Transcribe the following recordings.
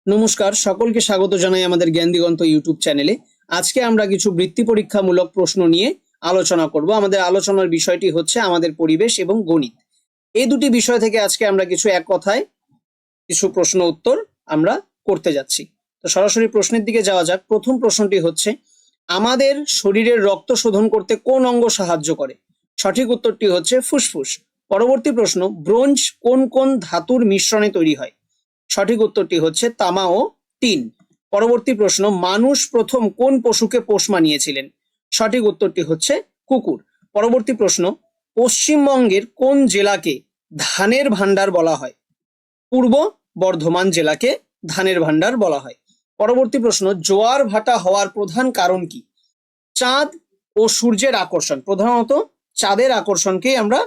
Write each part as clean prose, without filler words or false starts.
নমস্কার, সকলকে স্বাগত জানাই আমাদের জ্ঞান দিগন্ত ইউটিউব চ্যানেলে। আজকে আমরা কিছু বৃত্তি পরীক্ষামূলক প্রশ্ন নিয়ে আলোচনা করব। আমাদের আলোচনার বিষয়টি হচ্ছে আমাদের পরিবেশ এবং গণিত। এই দুটি বিষয় থেকে আজকে আমরা কিছু এক কথায় কিছু প্রশ্ন উত্তর আমরা করতে যাচ্ছি। তো সরাসরি প্রশ্নের দিকে যাওয়া যাক। প্রথম প্রশ্নটি হচ্ছে, আমাদের শরীরের রক্ত শোধন করতে কোন অঙ্গ সাহায্য করে? সঠিক উত্তরটি হচ্ছে ফুসফুস। পরবর্তী প্রশ্ন, ব্রোঞ্জ কোন কোন ধাতুর মিশ্রণে তৈরি হয়? সঠিক উত্তরটি হচ্ছে তামা ও টিন। পরবর্তী প্রশ্ন, মানুষ প্রথম কোন পশুকে পোষ মানিয়েছিলেন? সঠিক উত্তরটি হচ্ছে কুকুর। পরবর্তী প্রশ্ন, পশ্চিমবঙ্গের কোন জেলাকে ধানের ভান্ডার বলা হয়? পূর্ব বর্ধমান জেলাকে ধানের ভান্ডার বলা হয়। পরবর্তী প্রশ্ন, জোয়ার ভাটা হওয়ার প্রধান কারণ কি? চাঁদ ও সূর্যের আকর্ষণ। প্রধানত চাঁদের আকর্ষণকেই আমরা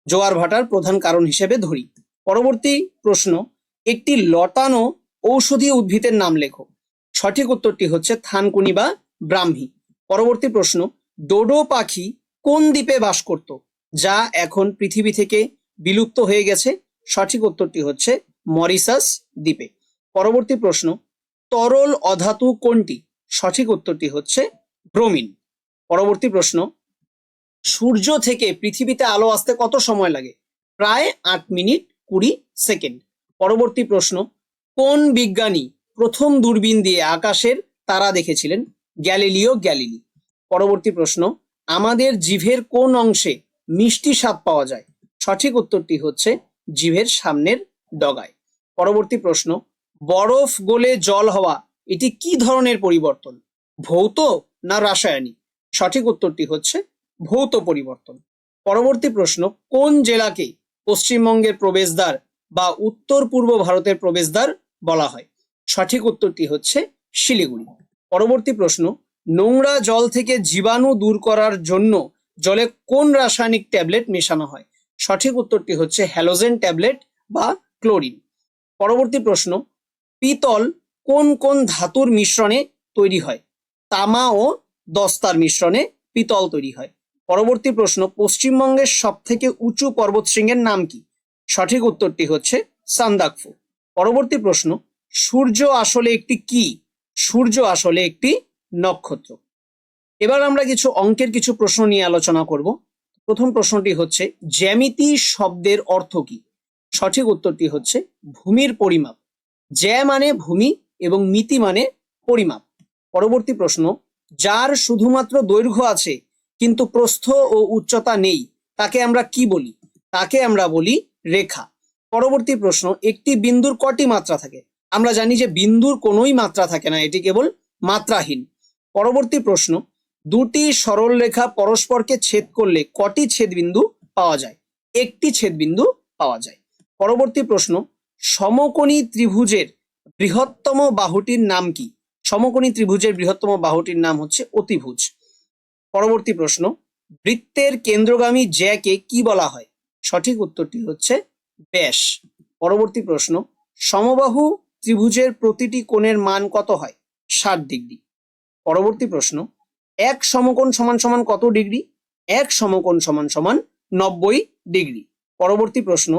জোয়ার ভাটার প্রধান কারণ হিসেবে ধরি। পরবর্তী প্রশ্ন, একটি লতানো ঔষধি উদ্ভিদের নাম লেখো। সঠিক উত্তরটি হচ্ছে থানকুনি বা ব্রাহ্মী। পরবর্তী প্রশ্ন, ডোডো পাখি কোন দ্বীপে বাস করত, যা এখন পৃথিবী থেকে বিলুপ্ত হয়ে গেছে? সঠিক উত্তরটি হচ্ছে মরিশাস দ্বীপে। পরবর্তী প্রশ্ন, তরল অধাতু কোনটি? সঠিক উত্তরটি হচ্ছে ব্রোমিন। পরবর্তী প্রশ্ন, সূর্য থেকে পৃথিবীতে আলো আসতে কত সময় লাগে? প্রায় 8 মিনিট 20 সেকেন্ড। পরবর্তী প্রশ্ন, কোন বিজ্ঞানী প্রথম দূরবীন দিয়ে আকাশের তারা দেখেছিলেন? Galileo Galilei. পরবর্তী প্রশ্ন, আমাদের জিভের কোন অংশে মিষ্টি স্বাদ পাওয়া যায়? সঠিক উত্তরটি হচ্ছে জিভের সামনের ডগায়। পরবর্তী প্রশ্ন, বরফ গলে জল হওয়া এটি কি ধরনের পরিবর্তন? ভৌত না রাসায়নিক? সঠিক উত্তরটি হচ্ছে ভৌত পরিবর্তন। পরবর্তী প্রশ্ন, কোন জেলাকে পশ্চিমবঙ্গের প্রবেশদ্বার বা উত্তর পূর্ব ভারতের প্রবেশদ্বার বলা হয়? সঠিক উত্তরটি হচ্ছে শিলিগুড়ি। পরবর্তী প্রশ্ন, নোংরা জল থেকে জীবাণু দূর করার জন্য জলে কোন রাসায়নিক ট্যাবলেট মেশানো হয়? সঠিক উত্তরটি হচ্ছে হ্যালোজেন ট্যাবলেট বা ক্লোরিন। পরবর্তী প্রশ্ন, পিতল কোন কোন ধাতুর মিশ্রণে তৈরি হয়? তামা ও দস্তার মিশ্রণে পিতল তৈরি হয়। পরবর্তী প্রশ্ন, পশ্চিমবঙ্গের সব থেকে উঁচু পর্বতশৃঙ্গের নাম কি? সঠিক উত্তরটি হচ্ছে সান্দাকফু। পরবর্তী প্রশ্ন, সূর্য আসলে একটি কি? সূর্য আসলে একটি নক্ষত্র। এবার আমরা কিছু অঙ্কের কিছু প্রশ্ন নিয়ে আলোচনা করব। প্রথম প্রশ্নটি হচ্ছে, জ্যামিতি শব্দের অর্থ কি? সঠিক উত্তরটি হচ্ছে ভূমির পরিমাপ। জ্যা মানে ভূমি এবং মিতি মানে পরিমাপ। পরবর্তী প্রশ্ন, যার শুধুমাত্র দৈর্ঘ্য আছে কিন্তু প্রস্থ ও উচ্চতা নেই তাকে আমরা কি বলি? তাকে আমরা বলি রেখা। পরবর্তী প্রশ্ন, একটি বিন্দুর কটি মাত্রা থাকে? আমরা জানি যে বিন্দুর কোনোই মাত্রা থাকে না, এটি কেবল মাত্রাহীন। পরবর্তী প্রশ্ন, দুটি সরল রেখা পরস্পরকে ছেদ করলে কটি ছেদবিন্দু পাওয়া যায়? একটি ছেদবিন্দু পাওয়া যায়। পরবর্তী প্রশ্ন, সমকোণী ত্রিভুজের বৃহত্তম বাহুটির নাম কি? সমকোণী ত্রিভুজের বৃহত্তম বাহুটির নাম হচ্ছে অতিভুজ। পরবর্তী প্রশ্ন, বৃত্তের কেন্দ্রগামী জ্যাকে কি বলা হয়? সঠিক উত্তরটি হচ্ছে ব্যাস। পরবর্তী প্রশ্ন, সমবাহু ত্রিভুজের প্রতিটি কোণের মান কত হয়? 60 ডিগ্রি। পরবর্তী প্রশ্ন, এক সমকোণ সমান সমান কত ডিগ্রি? এক সমকোণ সমান সমান 90 ডিগ্রি। পরবর্তী প্রশ্ন,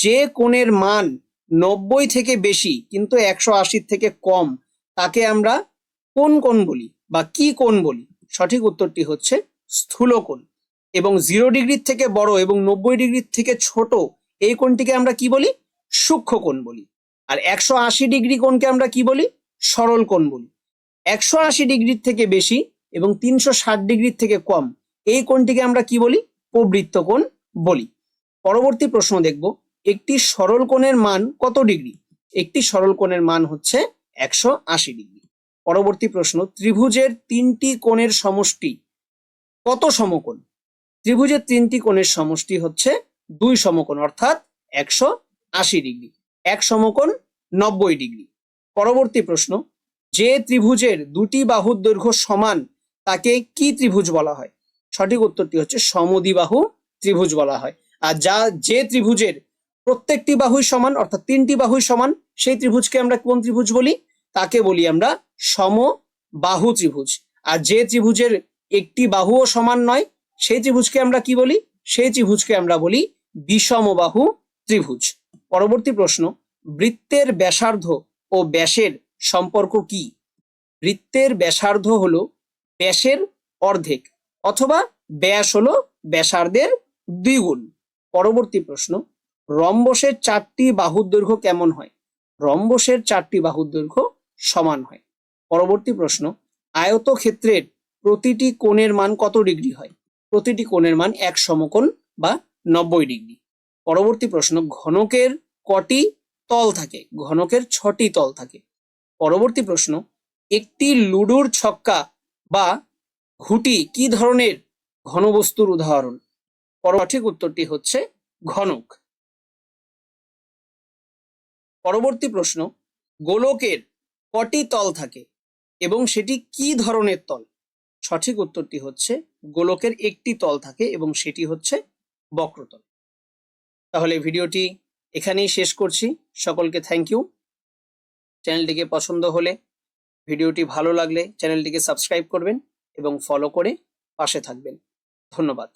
যে কোণের মান 90 থেকে বেশি কিন্তু 180 থেকে কম তাকে আমরা কোন কোণ বলি বা কি কোণ বলি? সঠিক উত্তরটি হচ্ছে স্থূলকোণ। এবং 0 ডিগ্রির থেকে বড় এবং 90 ডিগ্রির থেকে ছোট এই কোণটিকে আমরা কি বলি? সূক্ষ্মকোণ বলি। আর 180 ডিগ্রি কোণকে আমরা কি বলি? সরল কোণ বলি। 180 ডিগ্রির থেকে বেশি এবং 360 ডিগ্রির থেকে কম এই কোণটিকে আমরা কি বলি? প্রবৃত্ত কোণ বলি। পরবর্তী প্রশ্ন দেখব, একটি সরল কোণের মান কত ডিগ্রি? একটি সরল কোণের মান হচ্ছে 180 ডিগ্রি। পরবর্তী প্রশ্ন, ত্রিভুজের 3টি কোণের সমষ্টি কত সমকোণ? ত্রিভুজের 3টি কোণের সমষ্টি হচ্ছে 2 সমকোণ, অর্থাৎ 180 ডিগ্রি। এক সমকোণ 90 ডিগ্রি। পরবর্তী প্রশ্ন, যে ত্রিভুজের দুটি বাহুর দৈর্ঘ্য সমান তাকে কি ত্রিভুজ বলা হয়? সঠিক উত্তরটি হচ্ছে সমদ্বিবাহু ত্রিভুজ বলা হয়। আর যে ত্রিভুজের প্রত্যেকটি বাহুই সমান অর্থাৎ 3টি বাহুই সমান সেই ত্রিভুজকে আমরা কোন ত্রিভুজ বলি? তাকে বলি আমরা সমবাহু ত্রিভুজ। আর যে ত্রিভুজের একটি বাহুও সমান নয় সেই ত্রিভুজকে আমরা কি বলি? সেই ত্রিভুজকে আমরা বলি বিষমবাহু ত্রিভুজ। পরবর্তী প্রশ্ন, বৃত্তের ব্যাসার্ধ ও ব্যাসের সম্পর্ক কি? বৃত্তের ব্যাসার্ধ হলো ব্যাসের অর্ধেক অথবা ব্যাস হলো ব্যাসার্ধের দ্বিগুণ। পরবর্তী প্রশ্ন, রম্বসের 4টি বাহুর দৈর্ঘ্য কেমন হয়? রম্বসের 4টি বাহুর দৈর্ঘ্য সমান হয়। পরবর্তী প্রশ্ন, আয়তক্ষেত্রের প্রতিটি কোণের মান কত ডিগ্রি হয়? প্রতিটি কোণের মান এক সমকোণ বা 90 ডিগ্রি। পরবর্তী প্রশ্ন, ঘনকের কটি তল থাকে? ঘনকের 6টি তল থাকে। পরবর্তী প্রশ্ন, একটি লুডোর ছক্কা বা ঘুঁটি কি ধরনের ঘনবস্তুর উদাহরণ? সঠিক উত্তরটি হচ্ছে ঘনক। পরবর্তী প্রশ্ন, গোলকের কটি তল থাকে এবং সেটি কি ধরনের তল? সঠিক উত্তরটি হচ্ছে গোলকের একটি তল থাকে এবং সেটি হচ্ছে বক্রতল। তাহলে ভিডিওটি এখানেই শেষ করছি। সকলকে থ্যাংক ইউ। চ্যানেলটিকে পছন্দ হলে, ভিডিওটি ভালো লাগলে চ্যানেলটিকে সাবস্ক্রাইব করবেন এবং ফলো করে পাশে থাকবেন। ধন্যবাদ।